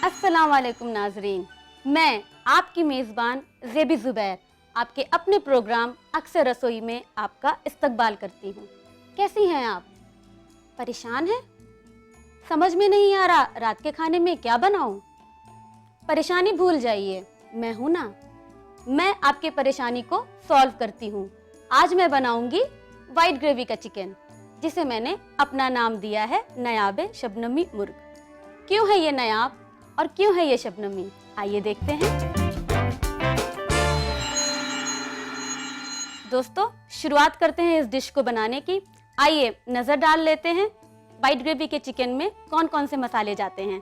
अस्सलाम वालेकुम नाजरीन, मैं आपकी मेज़बान ज़ेबी ज़ुबैर आपके अपने प्रोग्राम अक्सर रसोई में आपका इस्तकबाल करती हूँ। कैसी हैं आप? परेशान हैं? समझ में नहीं आ रहा रात के खाने में क्या बनाऊँ? परेशानी भूल जाइए, मैं हूँ ना। मैं आपकी परेशानी को सॉल्व करती हूँ। आज मैं बनाऊंगी वाइट ग्रेवी का चिकन, जिसे मैंने अपना नाम दिया है नायाब शबनमी मुर्ग। क्यों है ये नायाब और क्यों है ये शबनमी, आइए देखते हैं। दोस्तों, शुरुआत करते हैं इस डिश को बनाने की। आइए नजर डाल लेते हैं वाइट ग्रेवी के चिकन में कौन कौन से मसाले जाते हैं।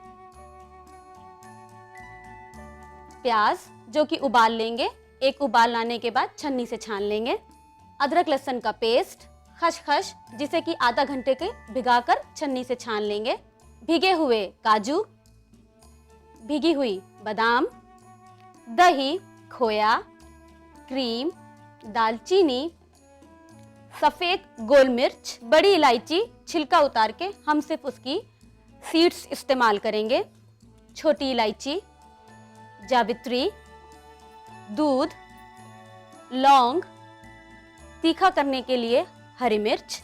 प्याज जो कि उबाल लेंगे, एक उबाल लाने के बाद छन्नी से छान लेंगे। अदरक लहसुन का पेस्ट, खसखस जिसे कि आधा घंटे के भिगाकर छन्नी से छान लेंगे, भीगे हुए काजू, भीगी हुई बादाम, दही, खोया, क्रीम, दालचीनी, सफेद गोल मिर्च, बड़ी इलायची छिलका उतार के हम सिर्फ उसकी सीड्स इस्तेमाल करेंगे, छोटी इलायची, जावित्री, दूध, लौंग, तीखा करने के लिए हरी मिर्च,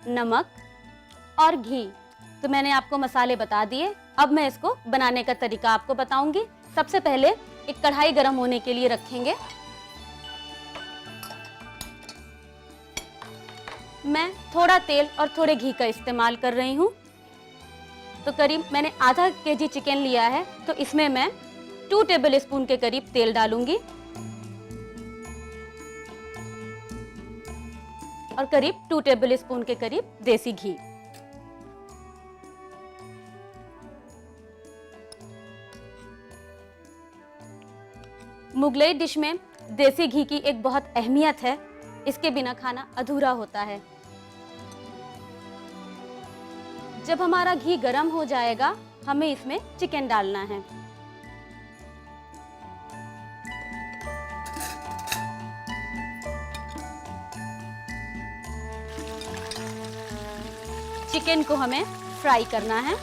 नमक और घी। तो मैंने आपको मसाले बता दिए। अब मैं इसको बनाने का तरीका आपको बताऊंगी। सबसे पहले एक कढ़ाई गर्म होने के लिए रखेंगे। मैं थोड़ा तेल और थोड़े घी का इस्तेमाल कर रही हूँ। तो करीब मैंने आधा केजी चिकन लिया है, तो इसमें मैं 2 टेबल स्पून के करीब तेल डालूंगी और करीब 2 टेबल स्पून के करीब देसी घी। मुगलई डिश में देसी घी की एक बहुत अहमियत है, इसके बिना खाना अधूरा होता है। जब हमारा घी गर्म हो जाएगा, हमें इसमें चिकन डालना है। चिकन को हमें फ्राई करना है,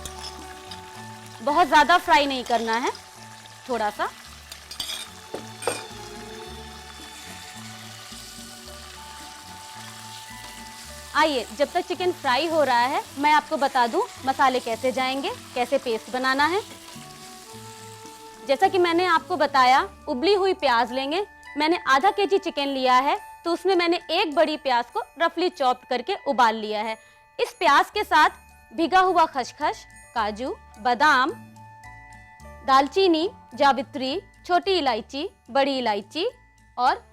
बहुत ज्यादा फ्राई नहीं करना है, थोड़ा सा। आइए, जब तक चिकन फ्राई हो रहा है, मैं आपको बता दूं मसाले कैसे जाएंगे, कैसे पेस्ट बनाना है। जैसा कि मैंने आपको बताया, उबली हुई प्याज लेंगे। मैंने आधा केजी चिकन लिया है, तो उसमें मैंने एक बड़ी प्याज को रफली चॉप करके उबाल लिया है। इस प्याज के साथ भिगा हुआ खसखस, काजू, बादाम, दालचीनी, जावित्री, छोटी इलायची, बड़ी इलायची और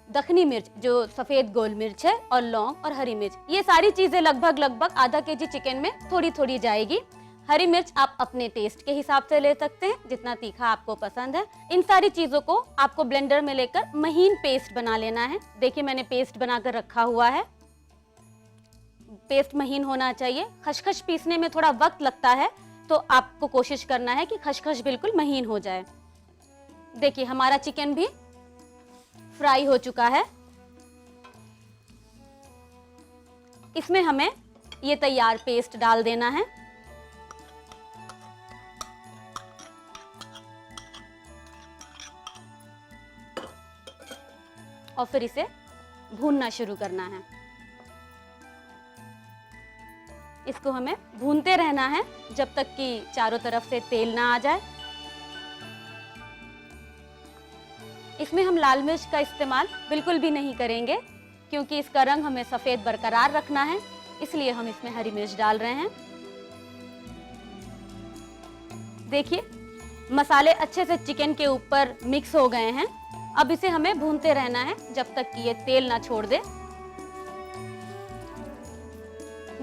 दखनी मिर्च जो सफेद गोल मिर्च है, और लौंग और हरी मिर्च, ये सारी चीजें लगभग आधा केजी चिकन में थोड़ी थोड़ी जाएगी। हरी मिर्च आप अपने टेस्ट के हिसाब से ले सकते हैं, जितना तीखा आपको पसंद है। इन सारी चीजों को आपको ब्लेंडर में लेकर महीन पेस्ट बना लेना है। देखिए, मैंने पेस्ट बनाकर रखा हुआ है। पेस्ट महीन होना चाहिए। खसखस पीसने में थोड़ा वक्त लगता है, तो आपको कोशिश करना है कि खसखस बिल्कुल महीन हो जाए। देखिए, हमारा चिकन भी फ्राई हो चुका है। इसमें हमें ये तैयार पेस्ट डाल देना है। और फिर इसे भूनना शुरू करना है। इसको हमें भूनते रहना है जब तक कि चारों तरफ से तेल ना आ जाए। इसमें हम लाल मिर्च का इस्तेमाल बिल्कुल भी नहीं करेंगे, क्योंकि इसका रंग हमें सफेद बरकरार रखना है, इसलिए हम इसमें हरी मिर्च डाल रहे हैं। देखिए, मसाले अच्छे से चिकन के ऊपर मिक्स हो गए हैं। अब इसे हमें भूनते रहना है जब तक कि ये तेल ना छोड़ दे।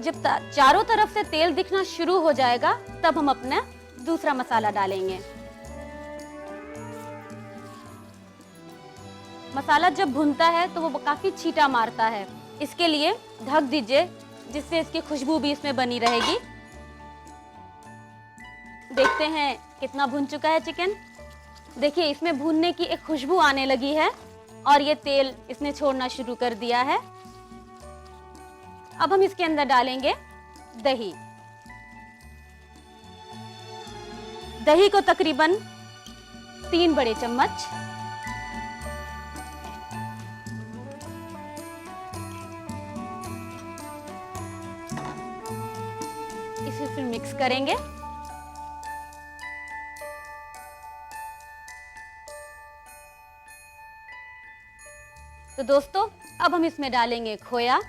जब चारों तरफ से तेल दिखना शुरू हो जाएगा, तब हम अपना दूसरा मसाला डालेंगे। मसाला जब भुनता है तो वो काफी छींटा मारता है, इसके लिए ढक दीजिए, जिससे इसकी खुशबू भी इसमें बनी रहेगी। देखते हैं कितना भुन चुका है चिकन। देखिए, इसमें भूनने की एक खुशबू आने लगी है और ये तेल इसने छोड़ना शुरू कर दिया है। अब हम इसके अंदर डालेंगे दही। दही को तकरीबन 3 बड़े चम्मच, इसे फिर मिक्स करेंगे। तो दोस्तों अब हम इसमें डालेंगे खोया।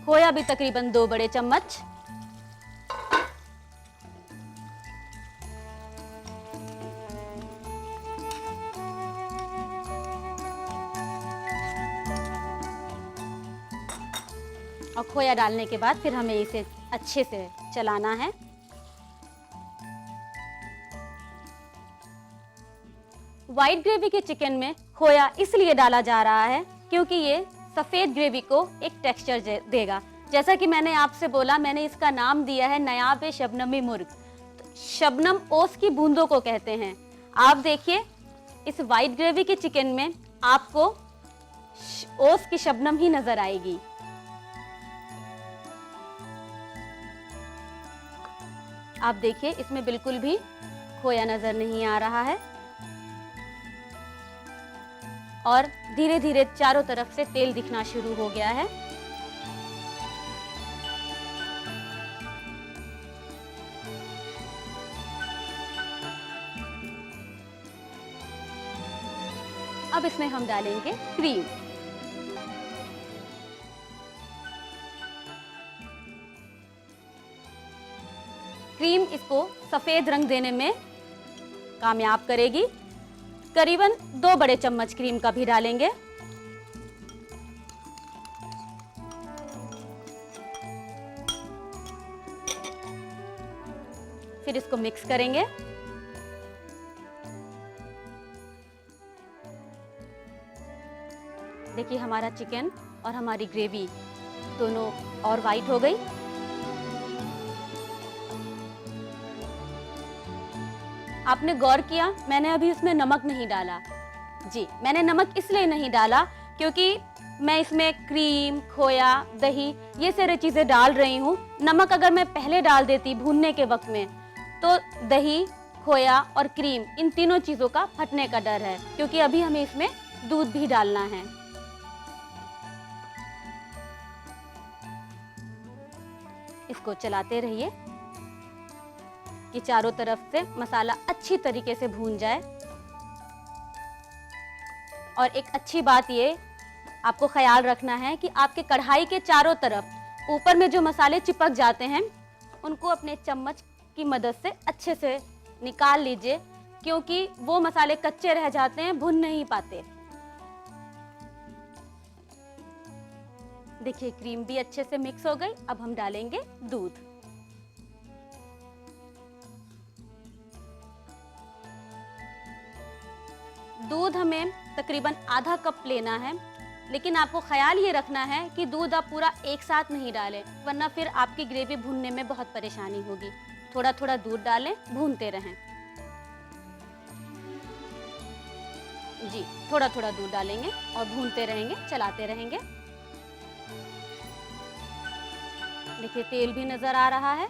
खोया भी तकरीबन 2 बड़े चम्मच। और खोया डालने के बाद फिर हमें इसे अच्छे से चलाना है। व्हाइट ग्रेवी के चिकन में खोया इसलिए डाला जा रहा है क्योंकि ये सफेद ग्रेवी को एक टेक्सचर देगा। जैसा कि मैंने आपसे बोला, मैंने इसका नाम दिया है नायाब शबनमी मुर्ग। तो शबनम ओस की बूंदों को कहते हैं। आप देखिए इस व्हाइट ग्रेवी के चिकन में आपको ओस की शबनम ही नजर आएगी। आप देखिए इसमें बिल्कुल भी खोया नजर नहीं आ रहा है और धीरे धीरे चारों तरफ से तेल दिखना शुरू हो गया है। अब इसमें हम डालेंगे क्रीम। क्रीम इसको सफेद रंग देने में कामयाब करेगी। करीबन 2 बड़े चम्मच क्रीम का भी डालेंगे। फिर इसको मिक्स करेंगे। देखिए हमारा चिकन और हमारी ग्रेवी दोनों और वाइट हो गई। आपने गौर किया मैंने अभी उसमें नमक नहीं डाला। जी, मैंने नमक इसलिए नहीं डाला क्योंकि मैं इसमें क्रीम, खोया, दही ये सारी चीजें डाल रही हूँ। नमक अगर मैं पहले डाल देती भूनने के वक्त में तो दही, खोया और क्रीम इन तीनों चीजों का फटने का डर है, क्योंकि अभी हमें इसमें दूध भी डालना है। इसको चलाते रहिए कि चारों तरफ से मसाला अच्छी तरीके से भून जाए। और एक अच्छी बात ये आपको ख्याल रखना है कि आपके कढ़ाई के चारों तरफ ऊपर में जो मसाले चिपक जाते हैं उनको अपने चम्मच की मदद से अच्छे से निकाल लीजिए, क्योंकि वो मसाले कच्चे रह जाते हैं, भुन नहीं पाते। देखिए क्रीम भी अच्छे से मिक्स हो गई। अब हम डालेंगे दूध। दूध हमें तकरीबन आधा कप लेना है, लेकिन आपको ख्याल ये रखना है कि दूध आप पूरा एक साथ नहीं डालें, वरना फिर आपकी ग्रेवी भूनने में बहुत परेशानी होगी। थोड़ा थोड़ा दूध डालें, भूनते रहें। जी, थोड़ा थोड़ा दूध डालेंगे और भूनते रहेंगे, चलाते रहेंगे। देखिए तेल भी नजर आ रहा है।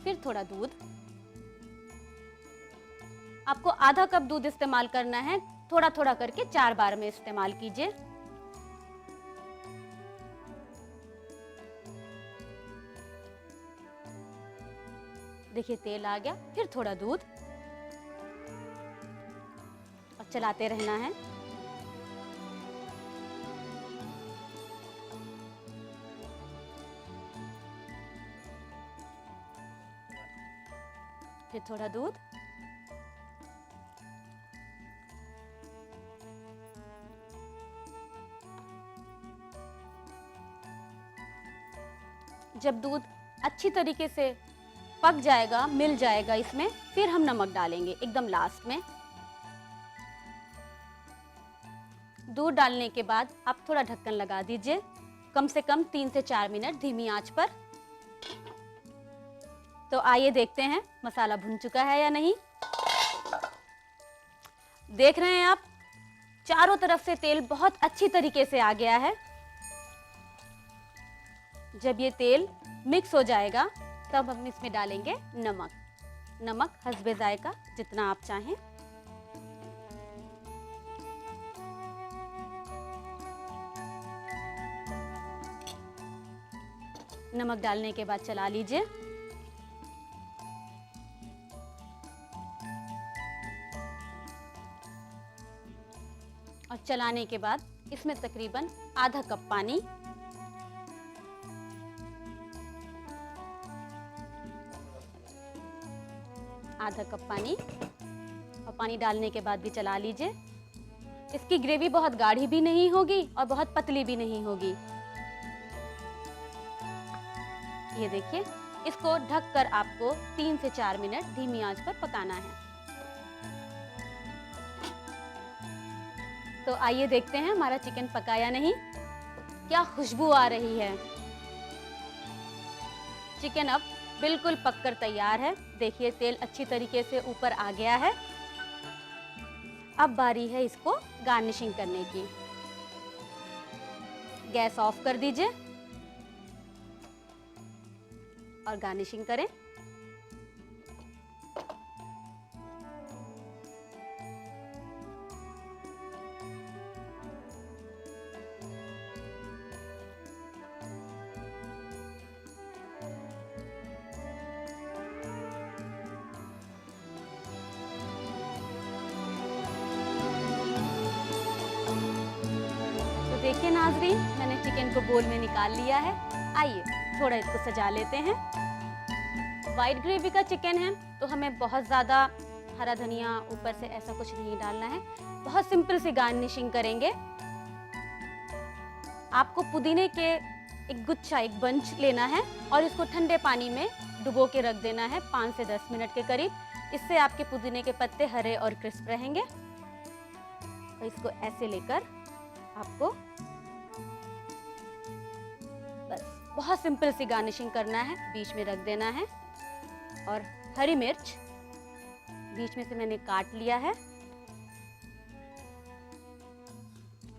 फिर थोड़ा दूध। आपको आधा कप दूध इस्तेमाल करना है, थोड़ा थोड़ा करके 4 बार में इस्तेमाल कीजिए। देखिए तेल आ गया। फिर थोड़ा दूध और चलाते रहना है। फिर थोड़ा दूध। जब दूध अच्छी तरीके से पक जाएगा, मिल जाएगा इसमें, फिर हम नमक डालेंगे एकदम लास्ट में। दूध डालने के बाद आप थोड़ा ढक्कन लगा दीजिए, कम से कम 3 से 4 मिनट धीमी आंच पर। तो आइए देखते हैं मसाला भुन चुका है या नहीं। देख रहे हैं आप, चारों तरफ से तेल बहुत अच्छी तरीके से आ गया है। जब ये तेल मिक्स हो जाएगा तब हम इसमें डालेंगे नमक। नमक हस्बे जायका, जितना आप चाहें। नमक डालने के बाद चला लीजिए। और चलाने के बाद इसमें तकरीबन आधा कप पानी, और पानी डालने के बाद भी चला लीजिए। इसकी ग्रेवी बहुत गाढ़ी भी नहीं होगी और बहुत पतली भी नहीं होगी। ये देखिए, इसको ढककर आपको 3 से 4 मिनट धीमी आंच पर पकाना है। तो आइए देखते हैं हमारा चिकन पका या नहीं। क्या खुशबू आ रही है। चिकन अब बिल्कुल पककर तैयार है। देखिए, तेल अच्छी तरीके से ऊपर आ गया है। अब बारी है इसको गार्निशिंग करने की। गैस ऑफ कर दीजिए और गार्निशिंग करें। देखिए नाजरीन, मैंने चिकन को बोल में निकाल लिया है। आइए थोड़ा इसको सजा लेते हैं। वाइट ग्रेवी का चिकन है तो हमें बहुत ज़्यादा हरा धनिया ऊपर से ऐसा कुछ नहीं डालना है। बहुत सिंपल सी गार्निशिंग करेंगे। आपको पुदीने के एक गुच्छा, एक बंच लेना है और इसको ठंडे पानी में डुबो के रख देना है 5 से 10 मिनट के करीब। इससे आपके पुदीने के पत्ते हरे और क्रिस्प रहेंगे। तो इसको ऐसे लेकर आपको बस बहुत सिंपल सी गार्निशिंग करना है। बीच में रख देना है और हरी मिर्च बीच में से मैंने काट लिया है।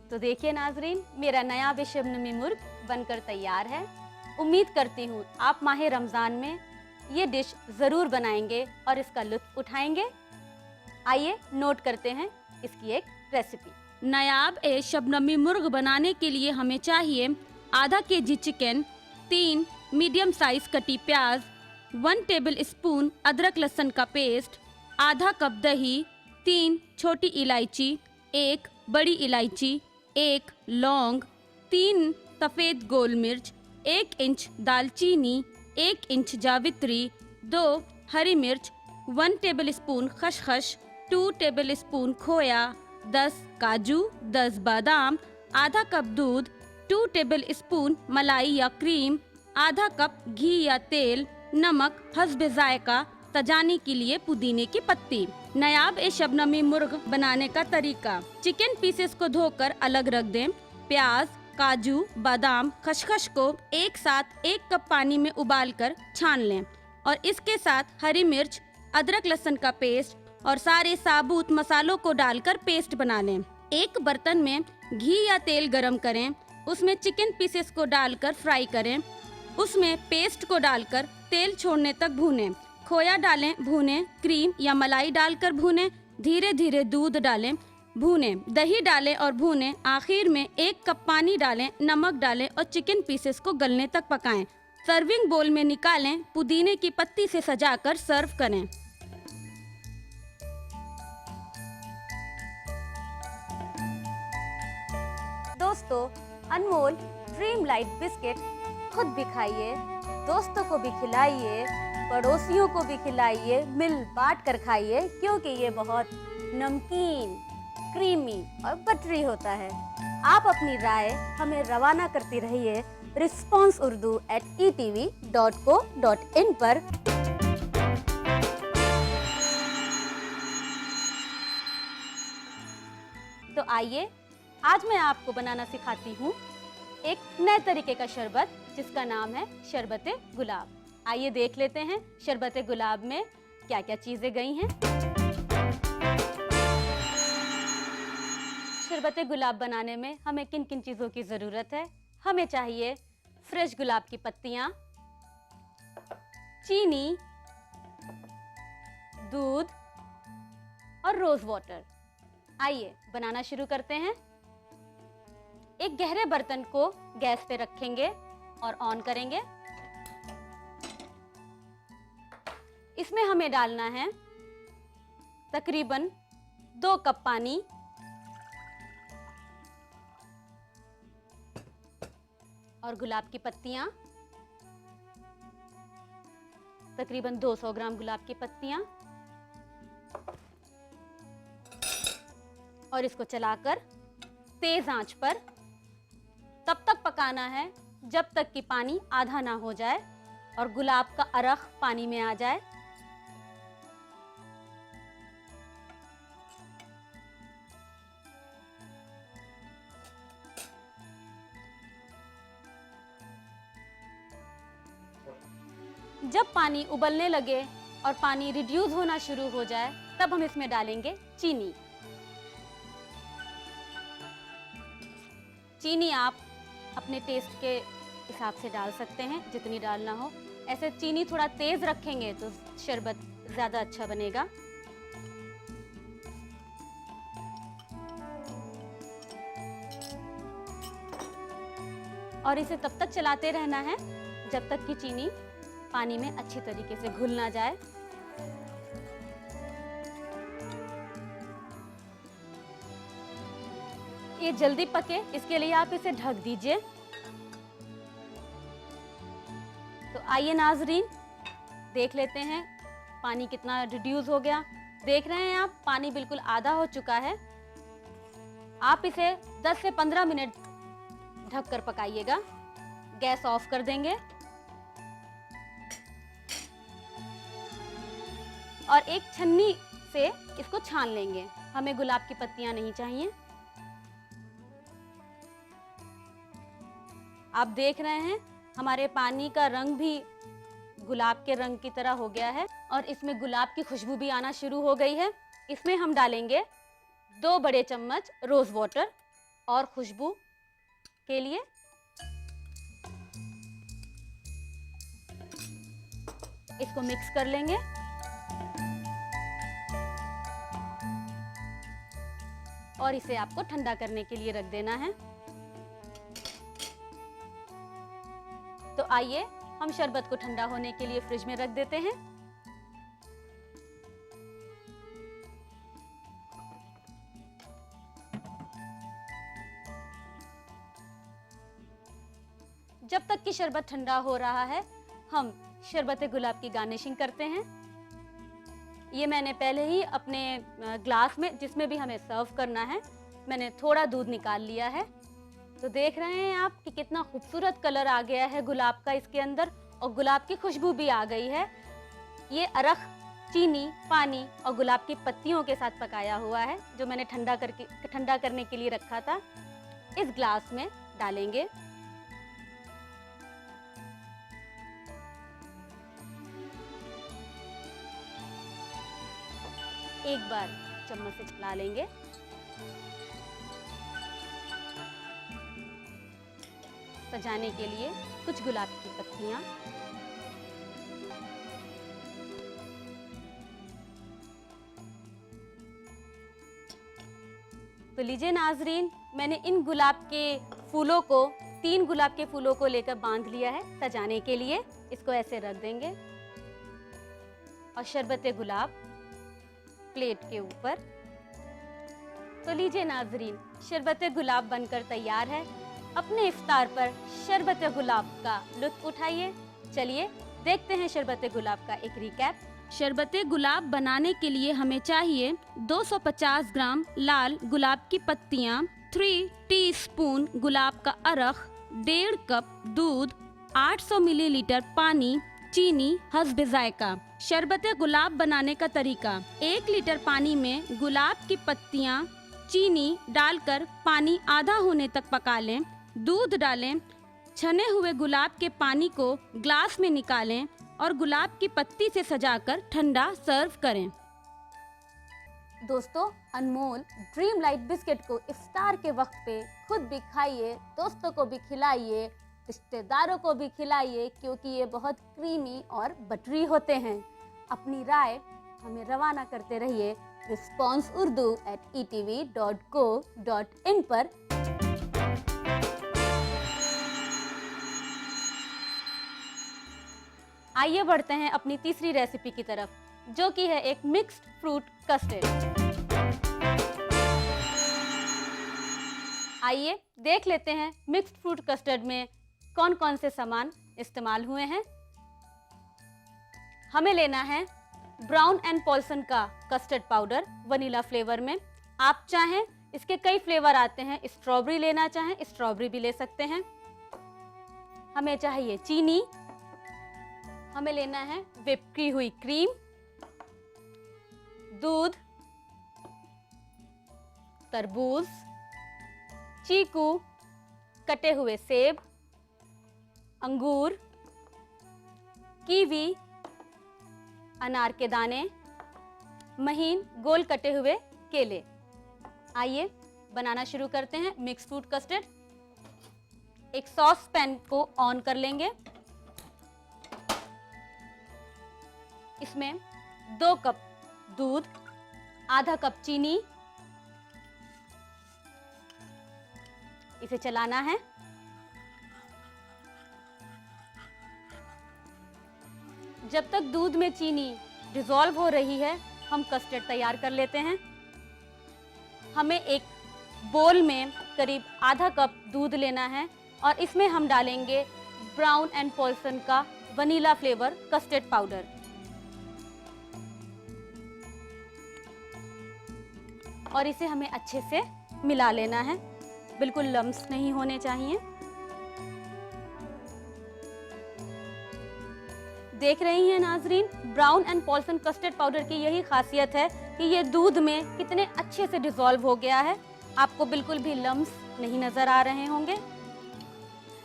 तो देखिए नाजरीन, मेरा नया बेशबनमी मुर्ग बनकर तैयार है। उम्मीद करती हूँ आप माह रमज़ान में ये डिश ज़रूर बनाएंगे और इसका लुत्फ़ उठाएंगे। आइए नोट करते हैं इसकी एक रेसिपी। नायाब ए शबनमी मुर्ग बनाने के लिए हमें चाहिए आधा केजी चिकन, 3 मीडियम साइज कटी प्याज, 1 टेबल स्पून अदरक लहसुन का पेस्ट, आधा कप दही, 3 छोटी इलायची, 1 बड़ी इलायची, 1 लौंग, 3 सफ़ेद गोल मिर्च, 1 इंच दालचीनी, 1 इंच जावित्री, 2 हरी मिर्च, 1 टेबल स्पून खसखस, 2 टेबल स्पून खोया, 10 काजू, 10 बादाम, आधा कप दूध, 2 टेबल स्पून मलाई या क्रीम, आधा कप घी या तेल, नमक हस्बे जायका, सजाने के लिए पुदीने की पत्ती। नायाब ए शबनमी मुर्ग बनाने का तरीका। चिकन पीसेस को धोकर अलग रख दें। प्याज, काजू, बादाम, खसखस को एक साथ 1 कप पानी में उबालकर छान लें और इसके साथ हरी मिर्च, अदरक लहसुन का पेस्ट और सारे साबुत मसालों को डालकर पेस्ट बना लें। एक बर्तन में घी या तेल गरम करें, उसमें चिकन पीसेस को डालकर फ्राई करें। उसमें पेस्ट को डालकर तेल छोड़ने तक भूनें। खोया डालें, भूनें। क्रीम या मलाई डालकर भूनें। धीरे धीरे दूध डालें, भूनें। दही डालें और भूनें। आखिर में 1 कप पानी डालें, नमक डालें और चिकन पीसेस को गलने तक पकाएं। सर्विंग बोल में निकालें, पुदीने की पत्ती से सजाकर सर्व करें। दोस्तों, अनमोल ड्रीम लाइट बिस्किट खुद भी खाइए, दोस्तों को भी खिलाइए, पड़ोसियों को भी खिलाइए, मिल बांट कर खाइए, क्योंकि ये बहुत नमकीन, क्रीमी और बटरी होता है। आप अपनी राय हमें रवाना करती रहिए responseurdu@etv.co.in पर। तो आइए आज मैं आपको बनाना सिखाती हूँ एक नए तरीके का शरबत, जिसका नाम है शरबत गुलाब। आइए देख लेते हैं शरबत गुलाब में क्या क्या चीजें गई हैं। शरबत गुलाब बनाने में हमें किन किन चीज़ों की ज़रूरत है। हमें चाहिए फ्रेश गुलाब की पत्तियां, चीनी, दूध और रोज वाटर। आइए बनाना शुरू करते हैं। एक गहरे बर्तन को गैस पे रखेंगे और ऑन करेंगे। इसमें हमें डालना है तकरीबन 2 कप पानी, और गुलाब की पत्तियां, तकरीबन 200 ग्राम गुलाब की पत्तियां, और इसको चलाकर तेज आंच पर तब तक पकाना है जब तक कि पानी आधा ना हो जाए और गुलाब का अरख पानी में आ जाए। जब पानी उबलने लगे और पानी रिड्यूस होना शुरू हो जाए, तब हम इसमें डालेंगे चीनी। चीनी आप अपने टेस्ट के हिसाब से डाल सकते हैं, जितनी डालना हो। ऐसे चीनी थोड़ा तेज रखेंगे तो शरबत ज़्यादा अच्छा बनेगा। और इसे तब तक चलाते रहना है जब तक कि चीनी पानी में अच्छी तरीके से घुल ना जाए। ये जल्दी पके, इसके लिए आप इसे ढक दीजिए। तो आइए नाजरीन, देख लेते हैं पानी कितना रिड्यूस हो गया। देख रहे हैं आप, पानी बिल्कुल आधा हो चुका है। आप इसे 10 से 15 मिनट ढककर पकाइएगा। गैस ऑफ कर देंगे और एक छन्नी से इसको छान लेंगे। हमें गुलाब की पत्तियां नहीं चाहिए। आप देख रहे हैं हमारे पानी का रंग भी गुलाब के रंग की तरह हो गया है और इसमें गुलाब की खुशबू भी आना शुरू हो गई है। इसमें हम डालेंगे 2 बड़े चम्मच रोज वाटर और खुशबू के लिए। इसको मिक्स कर लेंगे और इसे आपको ठंडा करने के लिए रख देना है। तो आइए हम शरबत को ठंडा होने के लिए फ्रिज में रख देते हैं। जब तक कि शरबत ठंडा हो रहा है, हम शरबत गुलाब की गार्निशिंग करते हैं। ये मैंने पहले ही अपने ग्लास में, जिसमें भी हमें सर्व करना है, मैंने थोड़ा दूध निकाल लिया है। तो देख रहे हैं आप कि कितना खूबसूरत कलर आ गया है गुलाब का इसके अंदर, और गुलाब की खुशबू भी आ गई है। ये अरख चीनी, पानी और गुलाब की पत्तियों के साथ पकाया हुआ है, जो मैंने ठंडा करने के लिए रखा था। इस ग्लास में डालेंगे। एक बार चम्मच से चला लेंगे। सजाने के लिए कुछ गुलाब की पत्तियां, तो लीजिए नाजरीन, मैंने इन गुलाब के फूलों को, 3 गुलाब के फूलों को लेकर बांध लिया है सजाने के लिए। इसको ऐसे रख देंगे और शरबत गुलाब प्लेट के ऊपर। तो लीजिए नाजरीन, शरबत गुलाब बनकर तैयार है। अपने इफ्तार पर शरबत गुलाब का लुत्फ उठाइए। चलिए देखते हैं शरबत गुलाब का एक रिकैप। शरबत गुलाब बनाने के लिए हमें चाहिए 250 ग्राम लाल गुलाब की पत्तियाँ, 3 टीस्पून गुलाब का अरख, 1.5 कप दूध, 800 मिलीलीटर पानी, चीनी हस्ब जायका। शरबत गुलाब बनाने का तरीका: 1 लीटर पानी में गुलाब की पत्तियाँ, चीनी डालकर पानी आधा होने तक पका लें। दूध डालें, छने हुए गुलाब के पानी को ग्लास में निकालें और गुलाब की पत्ती से सजाकर ठंडा सर्व करें। दोस्तों, अनमोल ड्रीम लाइट बिस्किट को इफ्तार के वक्त पे खुद भी खाइए, दोस्तों को भी खिलाइए रिश्तेदारों को भी खिलाइए क्योंकि ये बहुत क्रीमी और बटरी होते हैं। अपनी राय हमें रवाना करते रहिए responseurdu@etv.co.in पर। आइए बढ़ते हैं अपनी तीसरी रेसिपी की तरफ, जो कि है एक मिक्स्ड फ्रूट कस्टर्ड। आइए देख लेते हैं मिक्स्ड फ्रूट कस्टर्ड में कौन कौन से सामान इस्तेमाल हुए हैं। हमें लेना है ब्राउन एंड पॉल्सन का कस्टर्ड पाउडर वनीला फ्लेवर में। आप चाहें इसके कई फ्लेवर आते हैं, स्ट्रॉबेरी लेना चाहें स्ट्रॉबेरी भी ले सकते हैं। हमें चाहिए चीनी, हमें लेना है व्हिप की हुई क्रीम, दूध, तरबूज, चीकू, कटे हुए सेब, अंगूर, कीवी, अनार के दाने, महीन गोल कटे हुए केले। आइए बनाना शुरू करते हैं मिक्स फ्रूट कस्टर्ड। एक सॉस पैन को ऑन कर लेंगे। इसमें 2 कप दूध, आधा कप चीनी, इसे चलाना है। जब तक दूध में चीनी डिसॉल्व हो रही है, हम कस्टर्ड तैयार कर लेते हैं। हमें एक बोल में करीब आधा कप दूध लेना है और इसमें हम डालेंगे ब्राउन एंड पॉल्सन का वनीला फ्लेवर कस्टर्ड पाउडर। और इसे हमें अच्छे से मिला लेना है, बिल्कुल लम्स नहीं होने चाहिए। देख रही हैं नाजरीन, Brown and Polson custard powder की यही खासियत है कि ये दूध में कितने अच्छे से डिसॉल्व हो गया है। आपको बिल्कुल भी लम्स नहीं नजर आ रहे होंगे।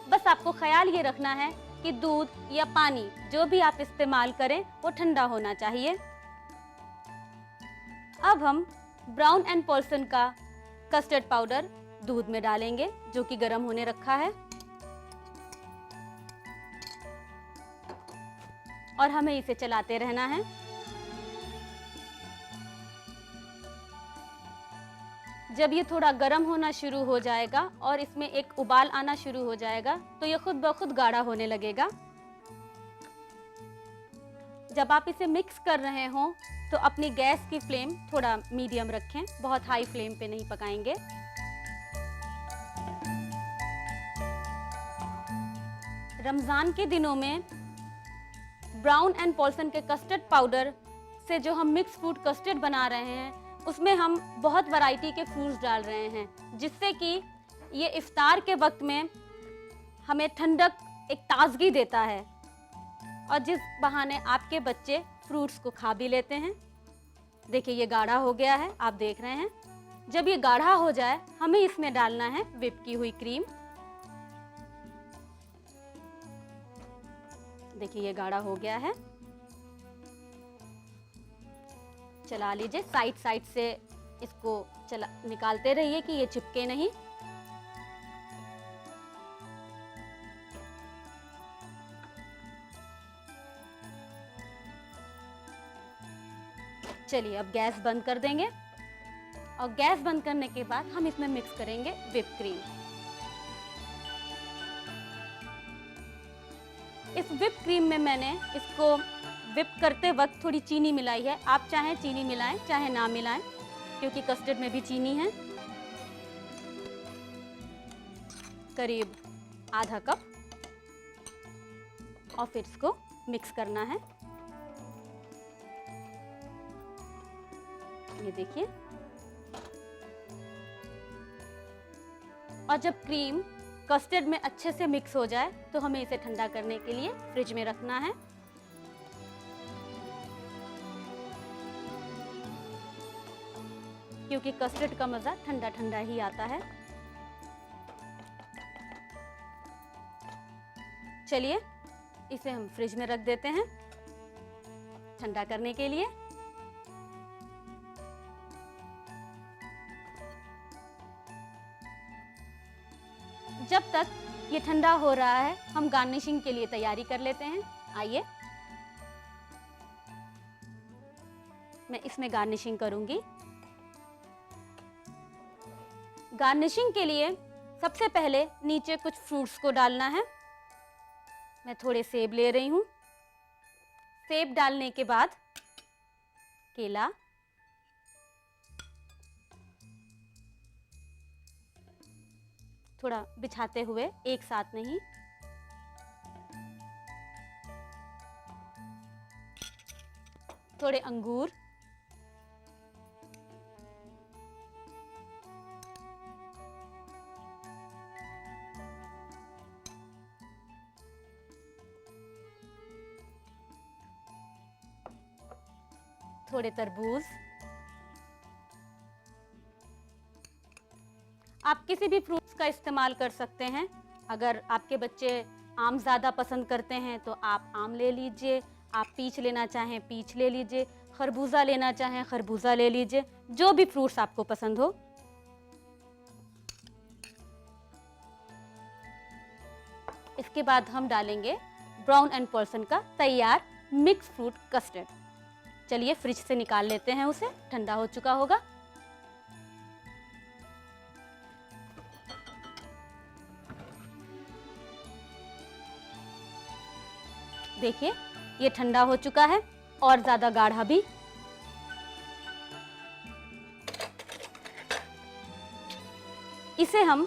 बस आपको ख्याल ये रखना है कि दूध या पानी जो भी आप इस्तेमाल करें वो ठंडा होना चाहिए। अब हम ब्राउन एंड पॉल्सन का कस्टर्ड पाउडर दूध में डालेंगे, जो कि गर्म होने रखा है, और हमें इसे चलाते रहना है। जब ये थोड़ा गर्म होना शुरू हो जाएगा और इसमें एक उबाल आना शुरू हो जाएगा तो ये खुद ब खुद गाढ़ा होने लगेगा। जब आप इसे मिक्स कर रहे हो तो अपनी गैस की फ्लेम थोड़ा मीडियम रखें, बहुत हाई फ्लेम पे नहीं पकाएंगे। रमज़ान के दिनों में ब्राउन एंड पॉल्सन के कस्टर्ड पाउडर से जो हम मिक्स फ्रूट कस्टर्ड बना रहे हैं, उसमें हम बहुत वैरायटी के फ्रूट्स डाल रहे हैं, जिससे कि ये इफ्तार के वक्त में हमें ठंडक, एक ताजगी देता है, और जिस बहाने आपके बच्चे फ्रूट्स को खा भी लेते हैं। देखिए ये गाढ़ा हो गया है, आप देख रहे हैं। जब ये गाढ़ा हो जाए, हमें इसमें डालना है व्हिप की हुई क्रीम। देखिए ये गाढ़ा हो गया है। चला लीजिए, साइड साइड से इसको निकालते रहिए कि ये चिपके नहीं। चलिए अब गैस बंद कर देंगे, और गैस बंद करने के बाद हम इसमें मिक्स करेंगे व्हिप क्रीम। इस व्हिप क्रीम में मैंने इसको व्हिप करते वक्त थोड़ी चीनी मिलाई है। आप चाहें चीनी मिलाएं, चाहे ना मिलाएं, क्योंकि कस्टर्ड में भी चीनी है। करीब आधा कप, और फिर इसको मिक्स करना है। ये देखिए, और जब क्रीम कस्टर्ड में अच्छे से मिक्स हो जाए तो हमें इसे ठंडा करने के लिए फ्रिज में रखना है। क्योंकि कस्टर्ड का मजा ठंडा ठंडा ही आता है। चलिए इसे हम फ्रिज में रख देते हैं ठंडा करने के लिए। जब तक ये ठंडा हो रहा है, हम गार्निशिंग के लिए तैयारी कर लेते हैं। आइए, मैं इसमें गार्निशिंग करूंगी। गार्निशिंग के लिए सबसे पहले नीचे कुछ फ्रूट्स को डालना है। मैं थोड़े सेब ले रही हूं। सेब डालने के बाद केला, थोड़ा बिछाते हुए, एक साथ नहीं। थोड़े अंगूर, थोड़े तरबूज। आप किसी भी फ्रूट्स का इस्तेमाल कर सकते हैं। अगर आपके बच्चे आम ज़्यादा पसंद करते हैं तो आप आम ले लीजिए, आप पीच लेना चाहें पीच ले लीजिए, खरबूजा लेना चाहें खरबूजा ले लीजिए, जो भी फ्रूट्स आपको पसंद हो। इसके बाद हम डालेंगे ब्राउन एंड पोल्सन का तैयार मिक्स फ्रूट कस्टर्ड। चलिए फ्रिज से निकाल लेते हैं उसे, ठंडा हो चुका होगा। देखिए ये ठंडा हो चुका है और ज्यादा गाढ़ा भी। इसे हम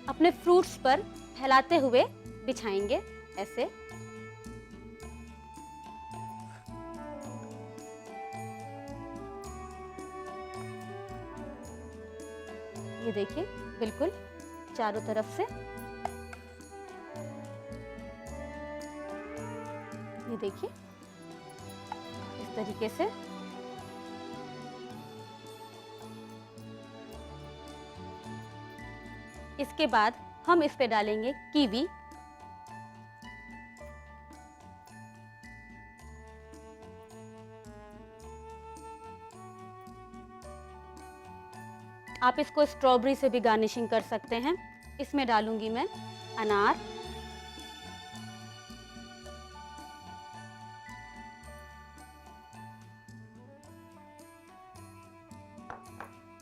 अपने फ्रूट्स पर फैलाते हुए बिछाएंगे ऐसे। ये देखिए बिल्कुल चारों तरफ से। ये देखिए इस तरीके से। इसके बाद हम इस पे डालेंगे कीवी। आप इसको स्ट्रॉबेरी से भी गार्निशिंग कर सकते हैं। इसमें डालूंगी मैं अनार,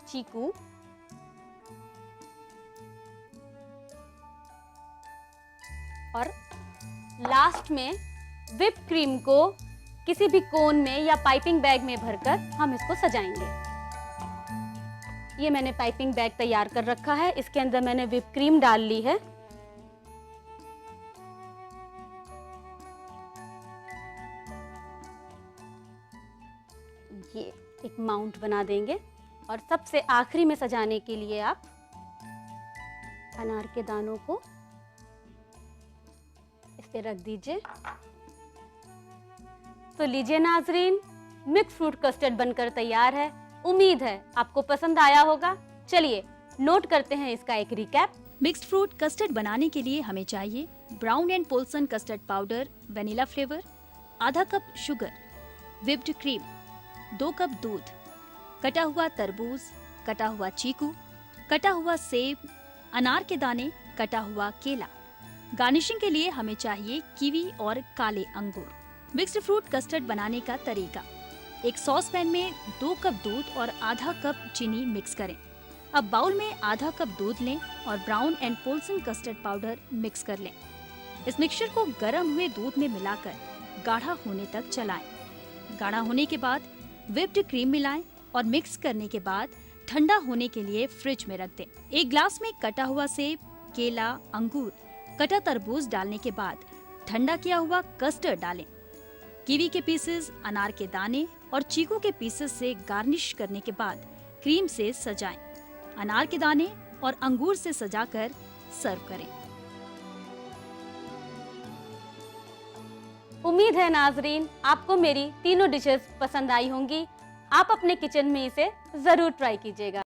चीकू, और लास्ट में व्हिप क्रीम को किसी भी कोन में या पाइपिंग बैग में भरकर हम इसको सजाएंगे। ये मैंने पाइपिंग बैग तैयार कर रखा है, इसके अंदर मैंने व्हिप क्रीम डाल ली है। ये एक माउंट बना देंगे और सबसे आखिरी में सजाने के लिए आप अनार के दानों को इस पे रख दीजिए। तो लीजिए नाजरीन, मिक्स फ्रूट कस्टर्ड बनकर तैयार है। उम्मीद है आपको पसंद आया होगा। चलिए नोट करते हैं इसका एक रिकैप। मिक्स्ड फ्रूट कस्टर्ड बनाने के लिए हमें चाहिए Brown and Polson custard powder vanilla flavour, आधा cup sugar, whipped cream, 2 cup दूध, कटा हुआ तरबूज, कटा हुआ चीकू, कटा हुआ सेब, अनार के दाने, कटा हुआ केला। गार्निशिंग के लिए हमें चाहिए कीवी और काले अंगूर। मिक्स्ड फ्रूट कस्टर्ड बनाने का तरीका: एक सॉस पैन में 2 कप दूध और आधा कप चीनी मिक्स करें। अब बाउल में आधा कप दूध लें और brown and Polson custard powder mix कर लें। इस मिक्सचर को गर्म हुए दूध में मिलाकर गाढ़ा होने तक चलाएं। गाढ़ा होने के बाद व्हिप्ड क्रीम मिलाएं और मिक्स करने के बाद ठंडा होने के लिए फ्रिज में रख दें। एक ग्लास में कटा हुआ सेब, केला, अंगूर, कटा तरबूज डालने के बाद ठंडा किया हुआ कस्टर्ड डालें। कीवी के पीसेस, अनार के दाने और चीकू के पीसेस से गार्निश करने के बाद क्रीम से सजाएं। अनार के दाने और अंगूर से सजाकर सर्व करें। उम्मीद है नाजरीन आपको मेरी तीनों डिशेस पसंद आई होंगी। आप अपने किचन में इसे जरूर ट्राई कीजिएगा।